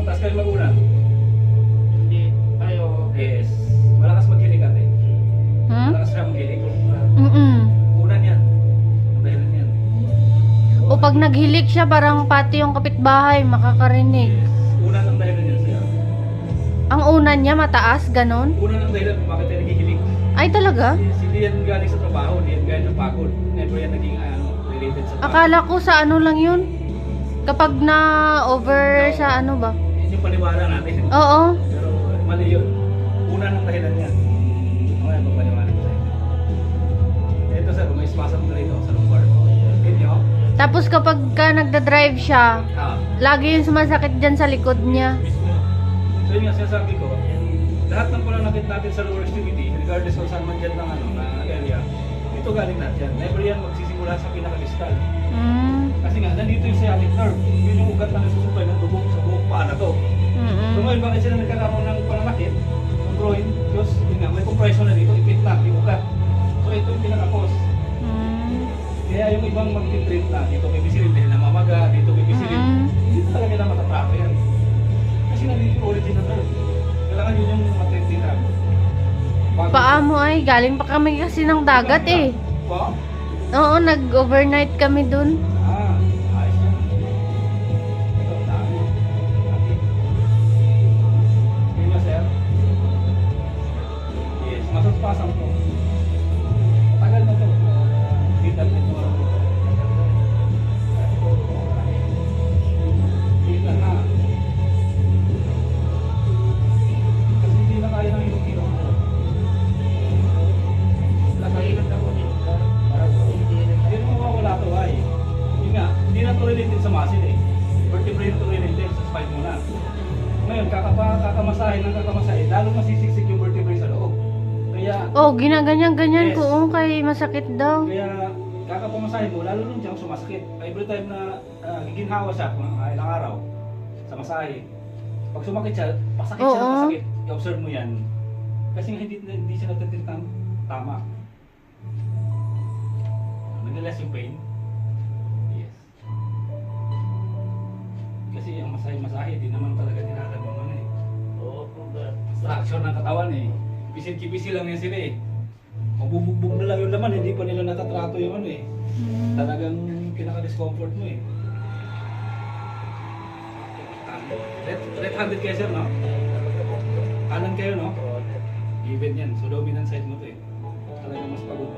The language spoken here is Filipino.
Taas kayo mag-unan. Hindi. Ayo. Yes. Malakas mag-gilig ate. Hmm? Malakas siya mag-gilig. Mm-mm. Unan yan. Ang dahilan yan. O pag naghilik siya, parang pati yung kapitbahay makakarinig. Yes. Unan ang dahilan yan siya. Ang unan niya mataas, ganon? Unan ang dahilan kung bakit tayo naghihilig. Ay talaga? Yes. Hindi yan galing sa trabaho. Hindi yan galing sa pagod. Never yan naging related sa pagod. Akala ko sa ano lang yun. Kapag na over sa ano ba? Yun yung paniwala natin. Oo. Pero mali yun. Unan ang dahilan yan. Okay, pagpaniwala ko sa inyo. Ito sir, may spasm na rito sa lumbar. Hit nyo? Tapos kapag ka nagda-drive siya, lagi yung sumasakit dyan sa likod niya. Mismo. So yun nga sinasabi ko, lahat ng pananakit natin sa lower extremity, regardless kung saan man dyan ng area, ito galing lahat yan. Never yan magsisimula sa pinaka-distal. Mm. Kasi nga, nandito yung sciatic nerve. Yun yung ugat na nasusupply ng dugo sa buong paa na to. So Mm-mm. ngayon, bakit sila nagkakaroon ng pananakit? Yung groin, Diyos, yun nga, may compression na dito, ipit na, yung ugat. So ito yung pinaka-cause. Mm. Kaya yung ibang mag-treat na, dito may pisilin, dahil namamaga, dito may pisilin, Mm. hindi talaga na matatrato yan. Kasi nandito yung original nerve. Kailangan yun yung matreat nila. Paa mo ay, galing pa kami kasi ng dagat eh. Pa? Oo, nag-overnight kami dun. Ayos yan. Ito, dami. Dami. Hindi ba, sir? Yes, masaspasang po. Matagal na to. Hindi na ito. Kita na. Kasi hindi na kaya ng ilong-ilong. Nakailan ako dito. Parang hindi rin. Hindi mo mawawala to ay. Yun nga, hindi na to related sa muscle eh. Vertebrae to related sa spine mo na. Ngayon, kakamasahin ng kakamasahin, lalo masisiksik yung vertebrae sa loob. Kaya, Oh, ginaganyan-ganyan Yes. ko kay masakit daw. kaya kakapamasahin mo, lalo nung diyang sumasakit. Every time na giginhawa siya, kung ilang araw, sa masahe. Pag sumakit siya, pasakit siya ng Oo. pasakit. I-observe mo yan. Kasi nga hindi siya natatit ng tama. Nag-less yung pain. Yes. Kasi ang masahe-masahe, di naman talaga dinatan yung ano eh. Oo, kumbaga. Structure ng katawan eh. Pisil-kipisi lang yan sila eh. Mabubugbog na lang yung laman, hindi pa nila natatrato yung ano eh. Talagang pinaka-discomfort mo eh. Right-handed kayo sir, no? Kanan kayo, no? Even yan. So dominant side mo to eh. Talagang mas pagod.